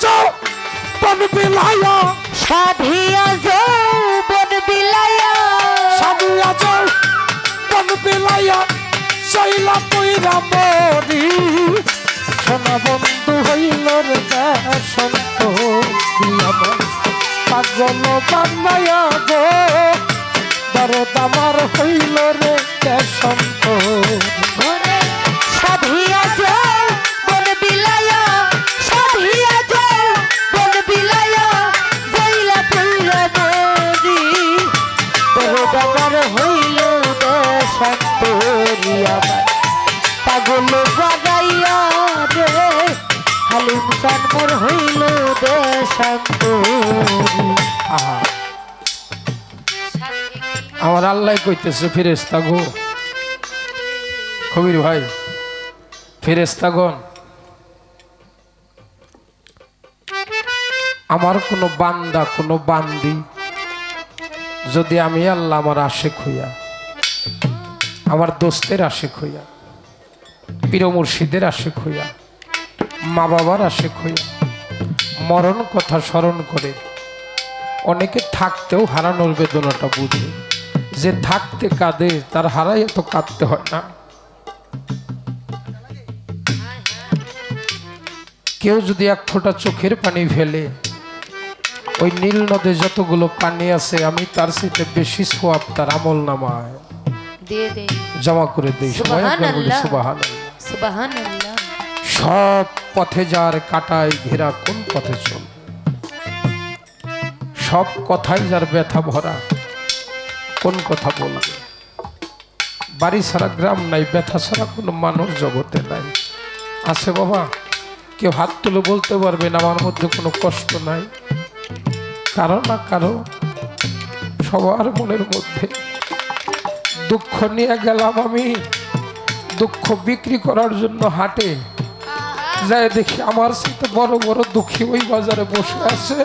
যৌবন বিলায়া সাধিয়া যৌবন বিলায়া সাধিয়া যৌবন বিলায়া শৈলা পইরা মরি সোনা বন্ধু হইল রে বসন্ত আমার পাগল বানায়া গো দরদ আমার হইল রে বসন্ত সাধিয়া যৌবন বিলায়া সাধিয়া যৌবন বিলায়া জইলা পইরা মরি দরদ আমার হইল বসন্ত আমার পাগল বানাইয়া রে হালিম চান মোর হইল বসন্ত আহা আমার আল্লাহ কইতেছে ফেরেশতা গো কবির ভাই ফেরেশতাগণ আমার কোনো বান্দা কোনো বান্দি যদি আমি আল্লাহ আমার আশিক হইয়া আমার দোস্তের আশিক হইয়া পীর মুর্শিদের আশিক হইয়া মা বাবার আশিক হইয়া মরণ কথা স্মরণ করে অনেকে থাকতেও হারানোর বেদনাটা বুঝে যে থাকতে কাঁদে তার হারাই এত কাঁদতে হয় না কেউ যদি এক ফোঁটা চোখের পানি ফেলে ওই নীল নদে যতগুলো পানি আছে আমি তার সাথে বেশি সোয়াব তার আমল নামায় দিয়ে দে জমা করে দেই সবাই একবার বলি সুবহানাল্লাহ সুবহানাল্লাহ সুবহানাল্লাহ সব পথে যার কাটায় ঘেরা কোন পথে চল সব কথাই যার ব্যথা ভরা কোন কথা বলবে বাড়ি ছাড়া গ্রাম নাই ব্যথা ছাড়া কোনো মানুষ জগতে নাই আছে বাবা কেউ হাত তুলে বলতে পারবেন আমার মধ্যে কোনো কষ্ট নাই কারো না কারো সবার মনের মধ্যে দুঃখ নিয়ে গেলাম আমি দুঃখ বিক্রি করার জন্য হাটে যাই দেখি আমার সাথে বড় বড় দুঃখী ওই বাজারে বসে আছে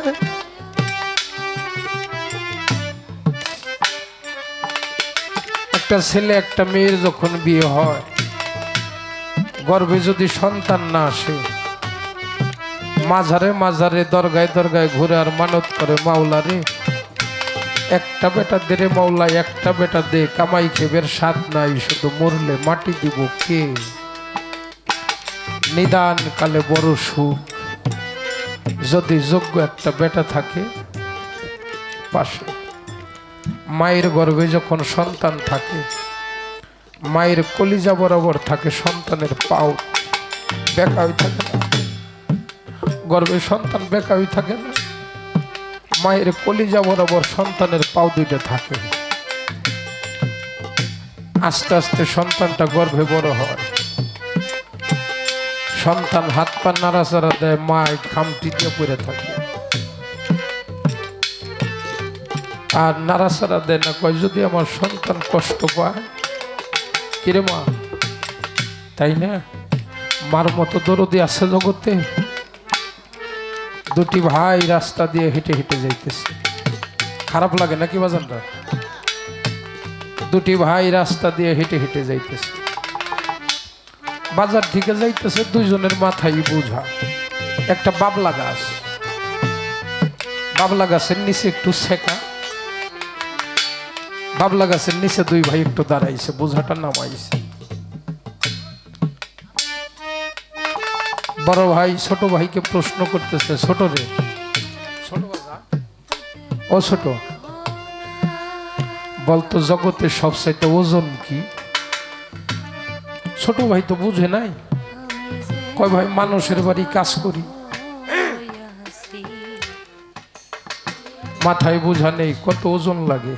একটা ছেলে একটা মেয়ের যখন বিয়ে হয় গর্ভে যদি সন্তান না আসে মাঝারে মাঝারে দরগায় দরগায় ঘুরে আর মানত করে মাওলারে একটা বেটা দে রে মাওলা একটা বেটা দে কামাই খেবের স্বাদ নাই শুধু মরলে মাটি দিব কে নিদান কালে বড় সুখ যদি যোগ্য একটা বেটা থাকে পাশে মায়ের গর্ভে যখন সন্তান থাকে মায়ের কলিজা বরাবর থাকে সন্তানের পাও বেকা হয়ে থাকে না গর্ভে সন্তান বেকা হয়ে থাকে না মায়ের কলিজা বরাবর সন্তানের পাও দুইটা থাকে আস্তে আস্তে সন্তানটা গর্ভে বড় হয় সন্তান হাত পা নাড়াচাড়া দেয় মায় খামটি দিয়ে পড়ে থাকে আর নাড়াচাড়া দেয় না কয় যদি আমার সন্তান কষ্ট পায় কিরে মা তাই না মার মতো দরদি আছে জগতে দুটি ভাই রাস্তা দিয়ে হেঁটে হেঁটে যাইতেছে খারাপ লাগে নাকি বাজানটা দুটি ভাই রাস্তা দিয়ে হেঁটে হেঁটে যাইতেছে বাজার থেকে যাইতেছে দুইজনের মাথায় বোঝা একটা বাবলা গাছের নিচে একটু শেখা বাবলা গাছের নিচে দুই ভাই একটু দাঁড়াইছে বোঝাটা নামাইছে বড় ভাই ছোট ভাইকে প্রশ্ন করতেছে ছোট রে ও ছোট বলতো জগতের সবচাইতে ওজন কি ছোট ভাই তো বুঝে নাই কয় ভাই মানুষের বাড়ি কাজ করি মাথায় বোঝা নেই কত ওজন লাগে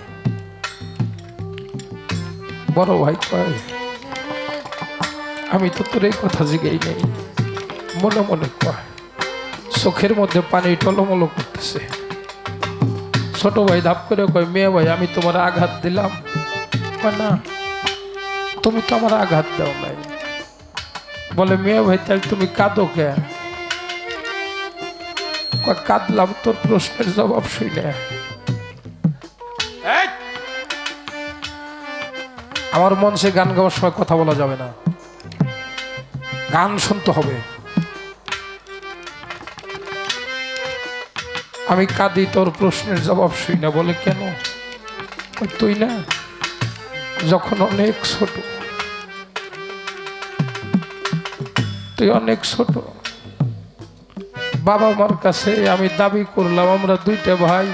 বড় ভাই কয় আমি তো তোর এই কথা জিগাই নেই মনে মনে কয় চোখের মধ্যে পানি টলমল করতেছে ছোট ভাই ধাপ করে কয় মেয়ে ভাই আমি তোমার আঘাত দিলাম না তুমি তো আমার আঘাত দাও নাই বলে মেয়ে ভাই তাহলে তুমি কাঁদো কে কাঁদলাম তোর প্রশ্নের জবাব শুনে আমার মঞ্চে গান গাওয়ার সময় কথা বলা যাবে না গান শুনতে হবে আমি কাঁদি তোর প্রশ্নের জবাব শুই না। বলে কেন? তুই না যখন অনেক ছোট, তুই অনেক ছোট, বাবা মার কাছে আমি দাবি করলাম আমরা দুইটা ভাই,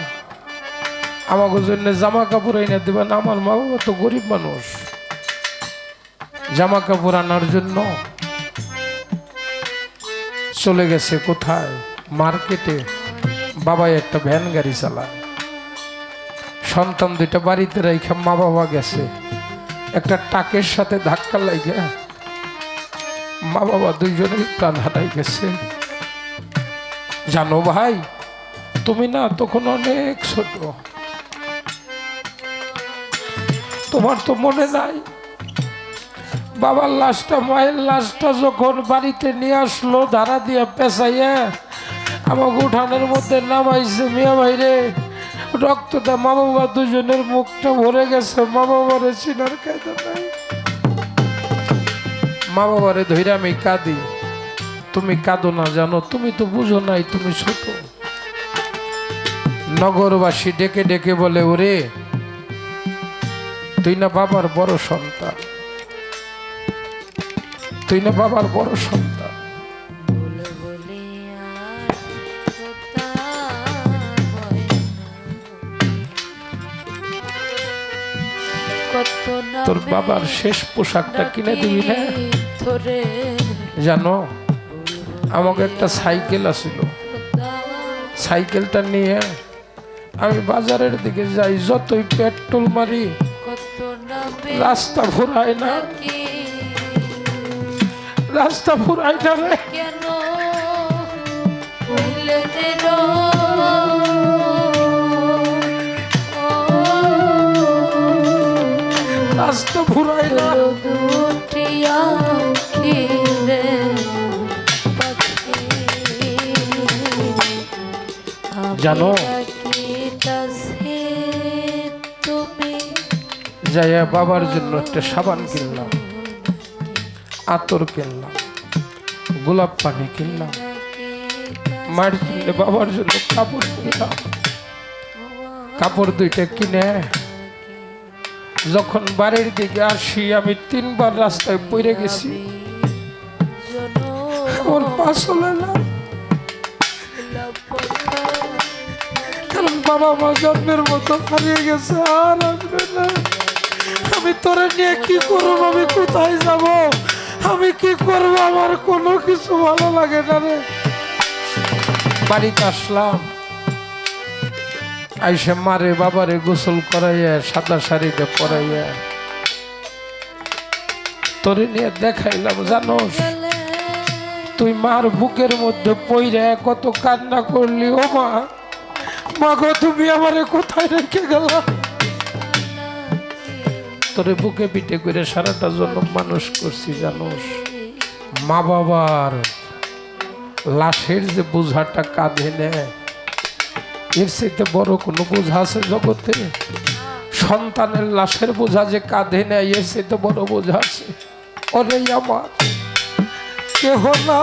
আমাকে জন্য জামা কাপড় এনে দেবেন। আমার মা বাবা তো গরিব মানুষ, জামা কাপড় আনার জন্য চলে গেছে কোথায়? মার্কেটে। বাবা একটা ভ্যান গাড়ি চালায়, সন্তান দুইটা বাড়িতে রেখে মা বাবা গেছে। একটা ট্রাকের সাথে ধাক্কা লাগে মা বাবা দুইজনেই প্রাণ হারাই গেছে। জানো ভাই, তুমি না তখন অনেক ছোট, তোমার তো মনে নাই বাবার লাশটা, মায়ের লাশটা যখন বাড়িতে নিয়ে আসলো ধারা দিয়ে পেঁচাইয়া আমাকে উঠানের মধ্যে নামাইছে। মিয়া ভাইরে রক্তটা মা বাবা দুজনের মুখটা ভরে গেছে। মা বাবারে চিনার কায়দা নাই। মা বাবারে ধরে আমি কাঁদি। তুমি কাঁদো না, জানো তুমি তো বুঝো নাই, তুমি ছোট। নগরবাসী ডেকে ডেকে বলে, ওরে তুই না বাবার বড় সন্তান, তুই না বাবার বড় সন্তান। তোর বাবার শেষ পোশাকটা কিনে দিবি না? জানো আমাকে একটা সাইকেল আছিল, সাইকেলটা নিয়ে আমি বাজারের দিকে যাই, যতই পেট্রোল মারি রাস্তা ফুরায় না, রাস্তা ফুরায় না রে। রাস্তা ফুরায় না। জানো যাইয়া বাবার জন্য একটা সাবান কিনলাম, আতর কিনলাম, গোলাপ পানি কিনলাম, মায়ের জন্য বাবার জন্য কাপড় কিনলাম। কাপড় দুইটা কিনে যখন বাড়ির দিকে আসি আমি 3 বার রাস্তায় পড়ে গেছি। ওর পা চলে না, কারণ বাবা মা জন্মের মতো হারিয়ে গেছে, আর আসবে না। আমি তোরে নিয়ে কি করবো? আমি কোথায় যাব? আমি কি করবো? আমার কোনো কিছু ভালো লাগে না রে। বাড়িতে আসলাম, আইসে মারে বাবারে গোসল করাইয়া সাদা শাড়িটা পরাইয়া তোরে নিয়ে দেখাইলাম। জানোস তুই মার বুকের মধ্যে পইরা কত কান্না করলি। ও মা, মা গো তুমি আমারে কোথায় রেখে গেলা? তোরে বুকে পিঠে করে সারাটা জন্ম মানুষ করছি। জানোস মা বাবার লাশের যে বোঝাটা কাঁধে নেয়, এর চাইতে বড় কোনো বোঝা আছে জগতে? সন্তানের লাশের বোঝা যে কাঁধে নেয়, এর চাইতে বড় বোঝা আছে? ওরে আমার কেহ না,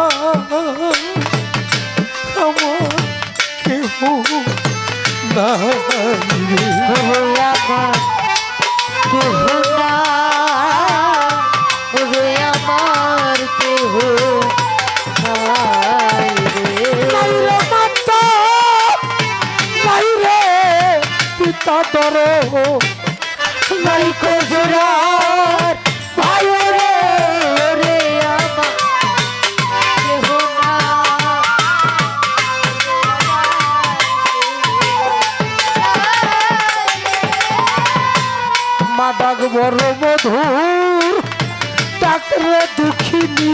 আমার কেহ না, কেহ না, ওরে আমার কেহ নাই রে। মাতা নাই রে পিতা তোর, নাই কজরার ভাই রে, ওরে আমার কেহ না। মা ডাক বড় মধুর, ডাক রে দুঃখিনী,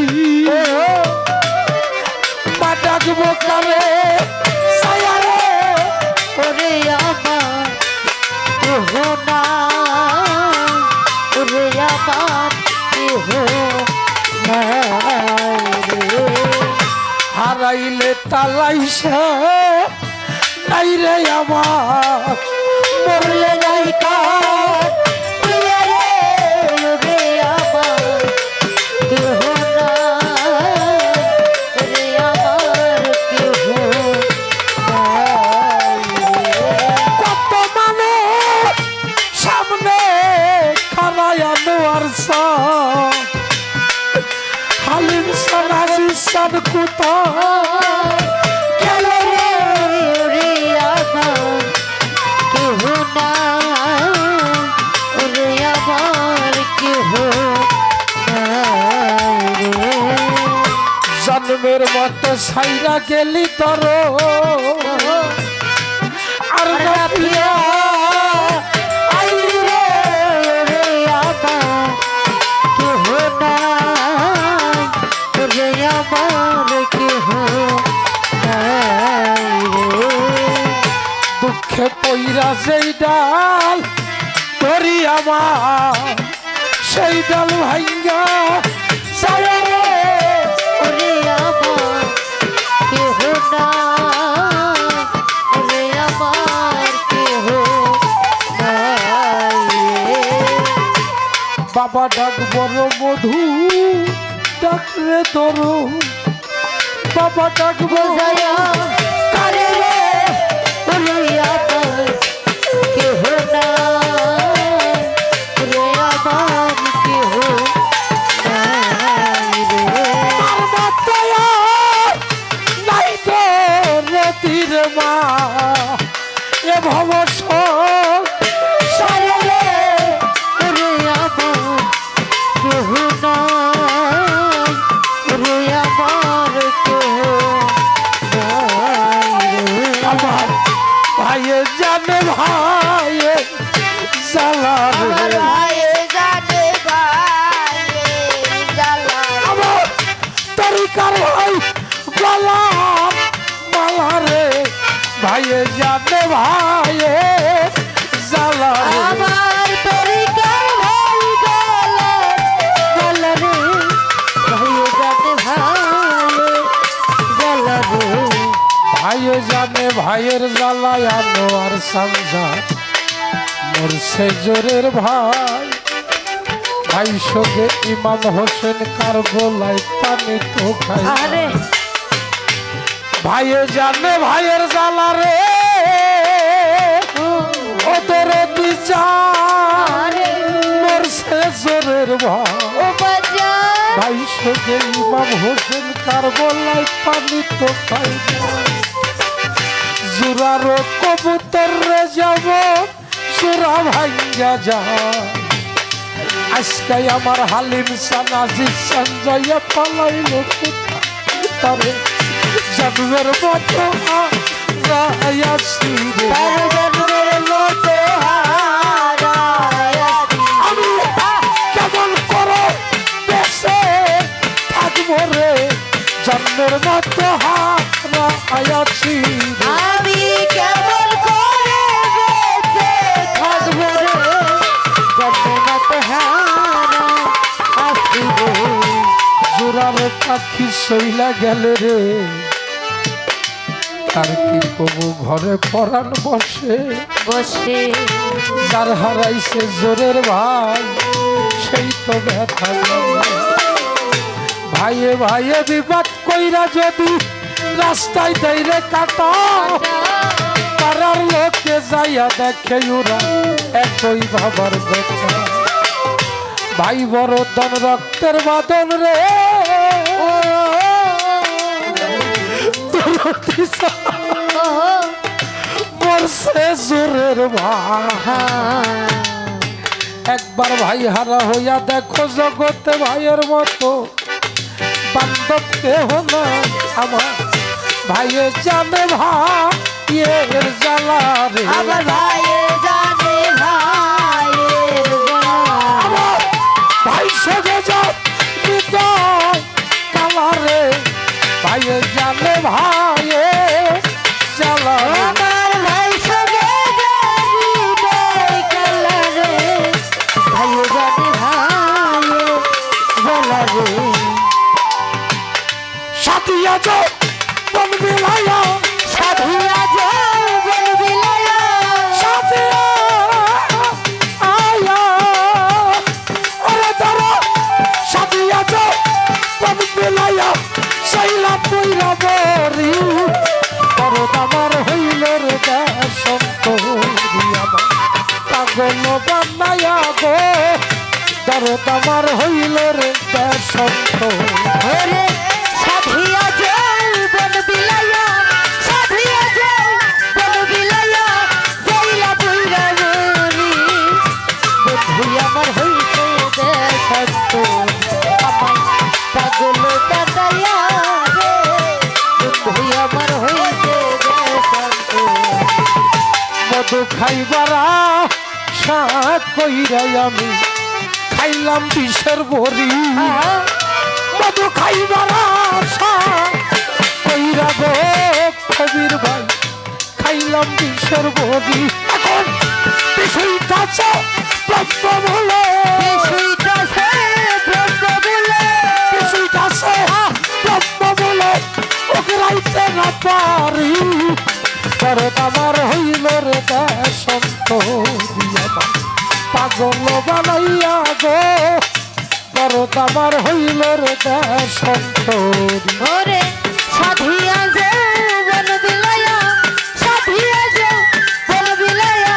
মা ডাকব কারে ছায়া রে। ওরে আমার কেহ না, ওরে আমার কেহ নাই রে। হারাইলে তালাইছে নাই রে আমার, মরলে নাই কার। ওরে ওরে আমার কেহ না, ওরে আমার কেহ নাই কবুতর গেল রে ওরে আমার কেহ নাই ওরে আমার কেহ নাই রে জন্মের মতো সাইরা গেলি তোর আর রাফিয়া আইলি রে ওরে আমার কেহ নাই ওরে আমার কেহ নাই রে দুঃখে পইরা যেই ডাল ধরি আমার সেই ডাল ভাঙ্গা সারে রে ওরে আমার কেহ নাই ওরে আমার কেহ নাই রে বাবা ডাক বড় মধু ডাক রে তোর বাবা ডাক বড় জয়া করে রে ওরে আমার কেহ নাই ওরে আমার কেহ নাই রে মাতায়া নাই তো রতির মা এ ভব সারে রে ওরে আমার কেহ নাই ওরে আমার কেহ নাই রে আমার ভাইয়ে জানে ভাইয়ে জ্বালা আমার রে ভাইয়ে জানে ভাইয়ে জ্বালা আমার তরিকার ভাই গলা মালা রে ভাইয়ে জানে ভাইয়ে জ্বালা রে আমার তরিকার ভাই গলা গলা রে ভাইয়ে জানে ভাইয়ে জ্বালা রে ভাইয়ে জানে ভাইয়ের জ্বালায় আনো আর সামজা মোর সে জোরের ভাই ভাই সঙ্গে ইমাম হোসেন কার গোলায় পানি তো খাই আরে ভাইয়ে জানে ভাইয়ের জ্বালা রে ওদের বিচার আরে মোর সে জোরের ভাই ও বাজা ভাই সঙ্গে ইমাম হোসেন কার গোলায় পানি তো খাই জুরারো কবুতর রে যাব সুরা ভাঙ্গা যা আজকে আমার হালিম সানাজি সঞ্জয় পালাইল তবে জন্মের মতো রায়াসি রে তার জন্মের মতো হারায়াছি আমি কেমন করো দেশে থাকবো রে জন্মের মতো হারায়াছি রে আমি কেমন করে বেঁচে থাকবো রে জন্মত হারা আসিব জোরার পাখি সইলা গেলে রে তার কি কবু ঘরে পরাণ বসে বসে যার হারাইছে জোরের ভাই সেই তো ব্যথা জানে। ভাইয়ে ভাইয়ে বিবাদ কইরা যদি রাস্তায় দেইরে কাটা পাড়ার লোকে যাইয়া দেখে ওরা একই ভাবার কথা ভাই বড় দন রক্তের বাদন রে মরছে জোরের ভাই একবার ভাই হারা হইয়া দেখো জগতে ভাইয়ের মতো বান্ধব কেহ না আমার ভাইয়ে জানে ভাইয়ের জ্বালা রে আমার ভাইয়ে জানে ভাইয়ের জ্বালা আমার ভাই সঙ্গে যাও হৃদয় কালা রে ভাইয়ে জানে ভাইয়ের জ্বালা রে। আমার ভাই সঙ্গে যাবি বই কালা রে ভাইয়ে জানে ভাইয়ের জ্বালা রে সাথিয়া যাও বন বিলায়া সাধুরা যৌবন বিলায়া সাথিয়া আয়া ওরে ধরো সাথিয়া যাও বন বিলায়া সাইলা পুইরা বরি করদ আমার হইল রে সন্তরি আমার পাগল বানায়া গো দরদ আমার হইল রে সন্ত ওরে সাধিয়া যৌবন মধু খাইবার আশা কইরাই আমি খাইলাম বিষের বড়ি মধু খাইবার আশা কইরা গো কবির ভাই খাইলাম বিষের বড়ি এখন বিষয়টাছে ব্রহ্ম বলে বিষয়টাছে ব্রহ্ম বলে বিষয়টাছে ব্রহ্ম বলে ওকে রাইতে না পারি দরদ আমার হইল রে সন্তরি আমার পাগল বানাইয়া গো দরদ আমার হইল রে সন্তরি ওরে সাধিয়া যে বন বিলায়া সাধিয়া যে বন বিলায়া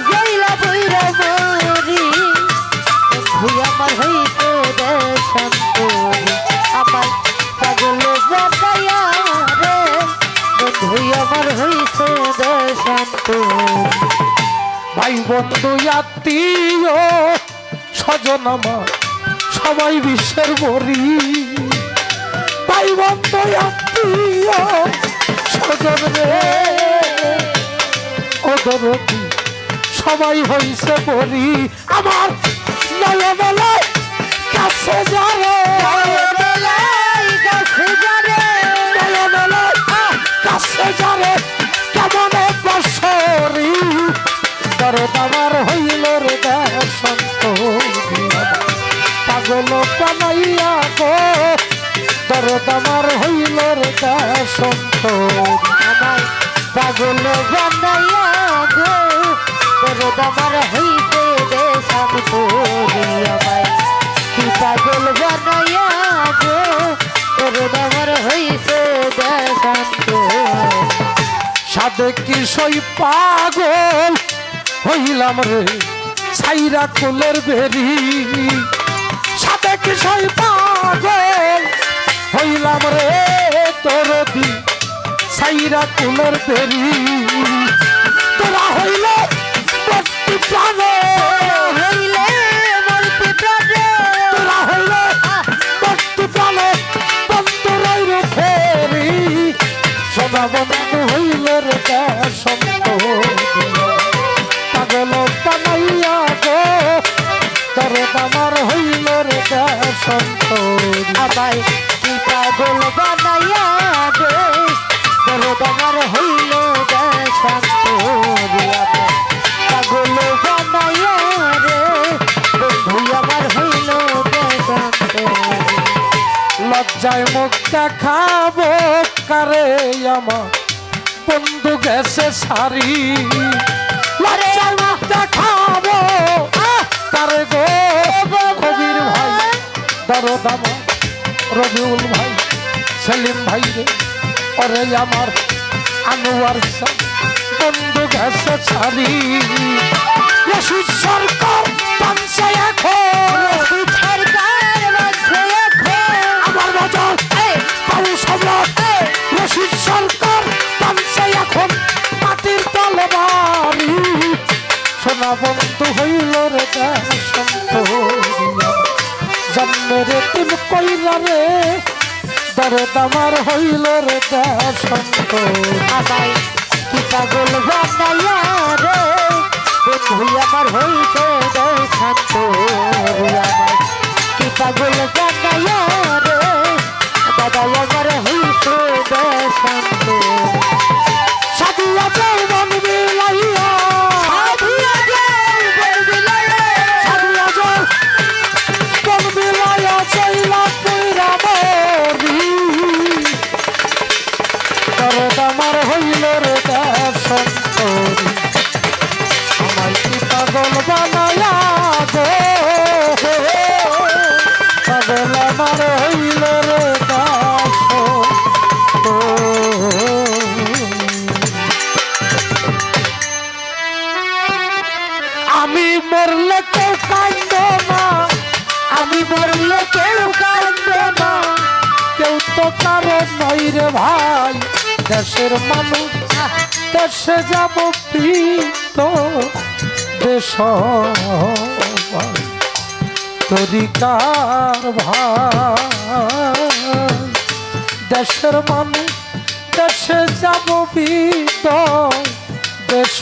জইলা বইরা মরি ভুই আমার হইতে দে শান্তরি আমার পাগল বানাইয়া রে বন্ধুই আমার হইতে দে শান্তরি ভাই বন্ধু আত্মীয় স্বজন আমার সবাই বিশ্বের বরি ভাই বন্ধু আত্মীয় স্বজন রে ওদরতি সবাই হইছে বরি আমার নয়নলে কাছে যারে নয়নলে কাছে যারে কেমন বসরি দরদ আমার হইল রে সন্তরি পাগল বানাইয়া গো দরদ আমার হইল রে সন্তরি আমার পাগল বানাইয়া গো দরদ আমার হইতে দে শান্তরি আমায় কি পাগল বানাইয়া গো দরদ আমার হইতে দে শান্তরি সাদে কি সই পাগল হইলাম রে সাইরা কুলের বেরি সাদে কি সই পাগল হইলাম রে দরদি সাইরা কুলের বেরি তোরা হইলে প্রতি প্রাণে হইলে মরতে প্রাণে তোরা হইলে প্রতি প্রাণে বন্ধু রইরে ফেরি সদা বন্ধু হইল রে সন্তরি পাগল বানাইয়া গো দরদ আমার হইল রে সন্তরি আমায় কি পাগল বানাইয়া গো দরদ আমার হইল দে শান্তরি আমায় পাগল বানাইয়া রে বন্ধু আমার হইল দে শান্তরি লজ্জায় মুখ দেখাবো কারে আমার বন্ধু গেছে সারি লজ্জায় মুখ দেখাবো কারে গো কবির ভাই দরদ আমার রবিউল ভাই সেলিম ভাই রে ওরে আমার আনোয়ার শাহ বন্ধু গেছে সারি রশিদ সরকার পাঞ্চে এখন সরকার বাঁচে এখন আমার বাজার বাবু সম্রাট রশিদ সরকার পাঞ্চে এখন মাটির তলে বাড়ি সোনা বন্ধু হইল রে সন্তরি জন্মের তিন কইরা রে দরদ আমার হইল রে সন্তরি আমায় কি পাগল বানাইয়া রে বন্ধু আমার হইতে দে শান্তরি আমায় কি পাগল বানাইয়া রে দাদা আমার হইতে দে শান্তরি সাদিয়া যৌবন বিলাইয়া সাধিয়া যাও বন বিলায়া সাদিয়া যৌবন বিলাইয়া চইলা পইরা মরি দরদ আমার হইল রে সন্তরি আমায় কি পাগল বানায়া গো পাগল আমার হইল রে আমি মরলে কেউ কান্দ না আমি মরলে কেউ কাঁদবে না কেউ তো কারণ নই রে ভাই দেশের মানুষ দেশে যাব প্রীত দেশ তরিকার ভাই দেশের মানুষ দেশে যাব প্রীত দেশ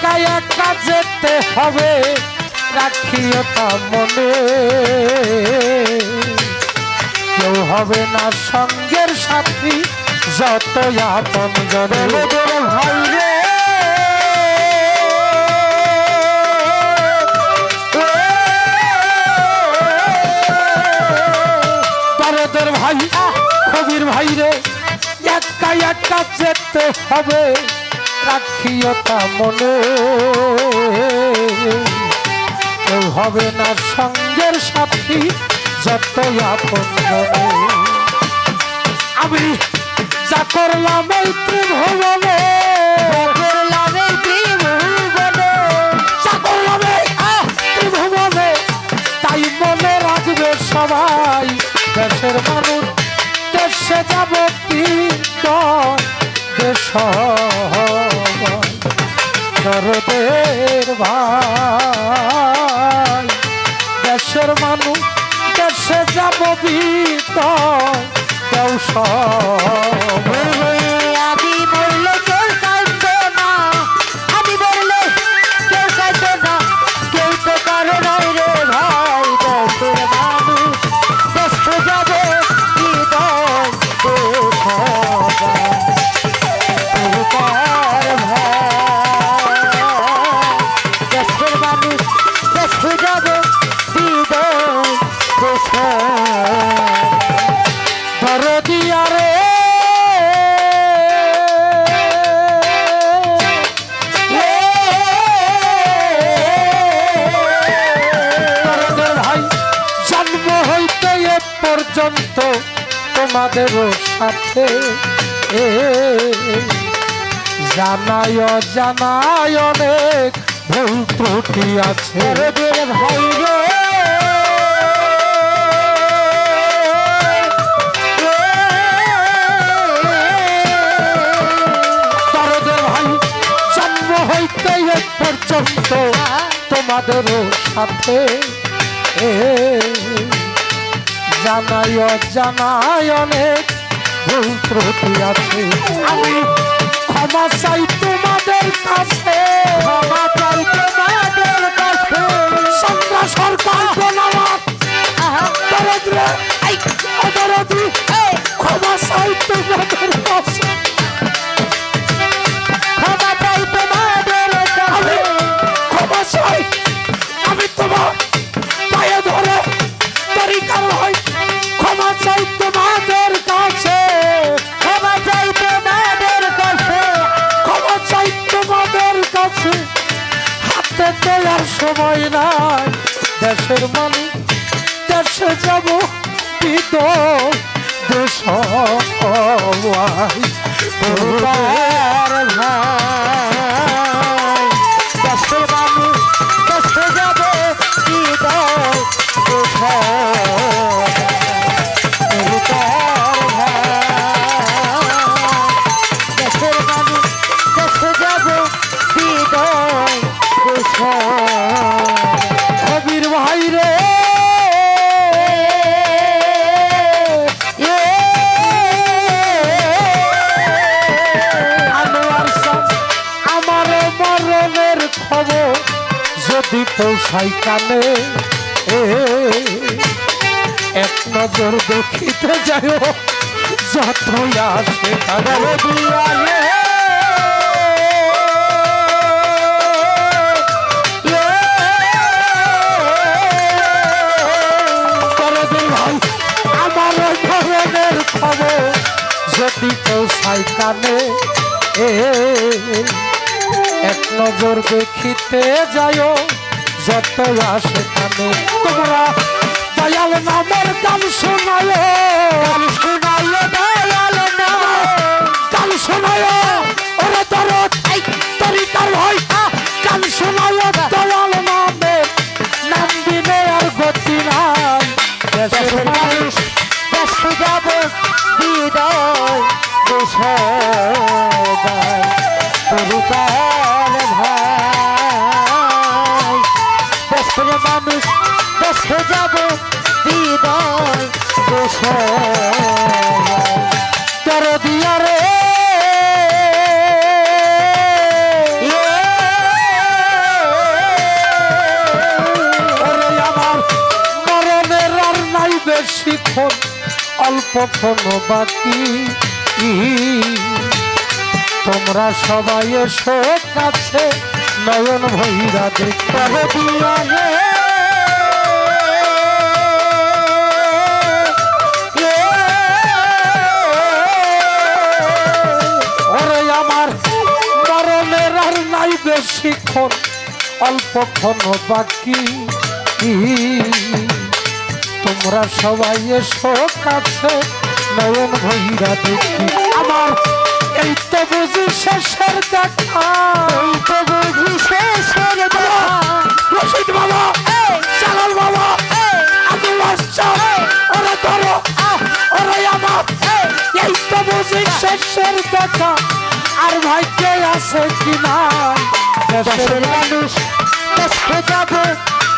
একা একা যেতে হবে রাখিও তা মনে, কেউ হবে না সঙ্গের সাথী যত আপন জনে। ভাই রে দরদের ভাই কবির ভাই রে, একা একা যেতে হবে রাখিও তা মনে, কেউ হবে না সঙ্গের সাথী যত আপন জনে। আমি যা করলাম এই ত্রিভুবনে, করলাম এই ত্রিভুবনে, যা করলাম এই ত্রিভুবনে, তাই মনে রাখবে সবাই দেশের মানুষ দেশে যাব কি দেশ দরদের ভাই, দেশের মানুষ দেশে যাব বিতয় দেও আমি বললে কেউ কাঁদবে না, আমি বললে কেউ কাঁদবে না, কেউ তো কারো নাই রে ভাই। দেশের মানুষ দেশে যাবে হৃদয় দেশের মানুষ দেশে যাবে হৃদয় দরদিয়া রে দরদের ভাই, জন্ম হইতে এ পর্যন্ত তোমাদের সাথে জানায় জানায় অনেক ভুল ত্রুটি আছে। দরদের ভাই রে দরদের ভাই, জন্ম হইতে এ পর্যন্ত তোমাদের সাথে জানায় জানায় অনেক ভুল ত্রুটি আছে। আমি ক্ষমা চাই তোমাদের কাছে, ক্ষমা চাই তোমাদের কাছে। সন্ধ্যা সরকার প্রণামাত দরদরে দরদি, ক্ষমা চাই তোমাদের কাছে, ক্ষমা চাই তোমাদের কাছে। ক্ষমা চাই। আমি তোমার পায়ে ধরে তরিকার হই, ক্ষমা চাই তোমাদের কাছে, ক্ষমা চাই তোমাদের কাছে। ক্ষমা চাই তোমাদের কাছে। হাতে তো আর সময় নাই, দেশের মানুষ দেশে যাব বিদয় দেশ তোমার ভাই দেশের মানুষ দেশে যাবে হৃদয় দেশের মানুষ দেশে যাবে হৃদয় কবির ভাই রে আনোয়ার শাহ, আমার মরণের খবর যদি পৌঁছাই কানে, এক নজর দেখিতে যাই যত আসে কানে দিয়ালে। আমার মরণের খবর যদি পৌঁছাই কানে, এক নজর দেখিতে যায় যত আসে কানে। তোমরা দয়াল নামের গান শোনায়, গান শোনায় দয়াল নাম, গান শোনায় ওরে দরদ তরিকার ভাই, গান শোনায় দয়াল নামে, নাম দিলে আর গতি নাই। দেশের মানুষ দেশে যাবে হৃদয় তরিকার ভাই। দেশের মানুষ দেশে যাবে হৃদয় দরদিয়া রে বেশিক্ষণ অল্পক্ষণ বাকি তোমরা সবাই এসো কাছে নয়ন ভৈরা দেখতে দিয়া রে ওরে আমার মরণের আর নাই বেশিক্ষণ অল্পক্ষণ বাকি তোমরা সবাই এসো কাছে নয়ন ভৈরা দেখি আমার এই তো বুঝি শেষের দেখা এই তো বুঝি শেষের দেখা রশিদ বাবা চালাল বাবা আব্দুল বাদশাহ ওরা ধরো ওরে আমার এই তো বুঝি শেষের দেখা আর ভাগ্যে আছে কি না দেশের মানুষ দেশে যাবে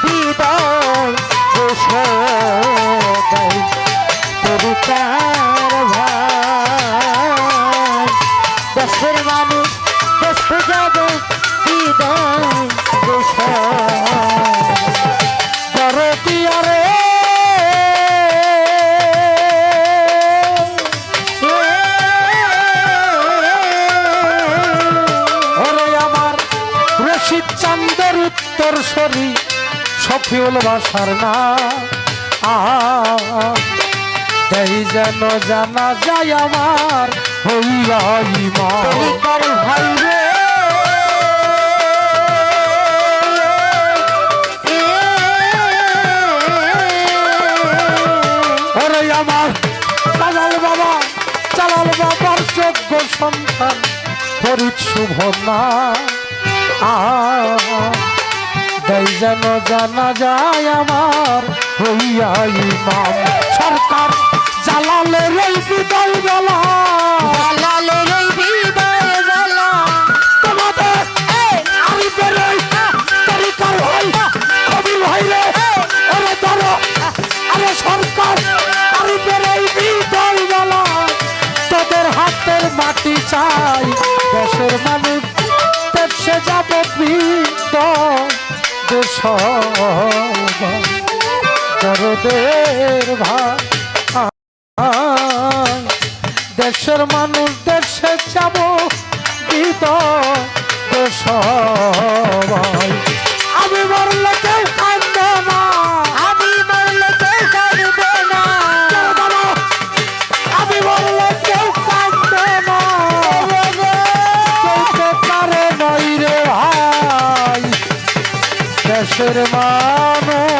বিদায় বসে দেয় তরিকার ভাই দেশের মানুষ দেশে যাবে বিদায় বসে দরদিয়া রে ওরে আমার রশিদ চান্দের উত্তর সরি সফিউল বাসার না তাই যেন জানা যায় আমার হইয়া ইমান তরিকার ভাই রে ওরে আমার চালাল বাবার যোগ্য সন্তান ফরিদ শুভ না তাই যেন জানা যায় আমার হইয়া ইমাম সরকার জালালের এই বিদায় বেলা জালালের এই বিদায় বেলা তোমাদের আরিফের এই তরিকার ভাই কবির ভাই রে ওরে ধরো আরে সরকার আরিফের এই বিদায় বেলা তোদের হাতের মাটি চাই দেশের মানুষ দেশে যাবে বৃদ্ধ দেশ দরদের ভাই দেশের মানুষ দেশে যাব বিদ দেশ আমি মরলে কেউ কাঁদবে না আমি মরলে কেউ কাঁদবে না আমি মরলে কেউ কাঁদবে না কেউ তো পারে নই রে ভাই দেশের মানুষ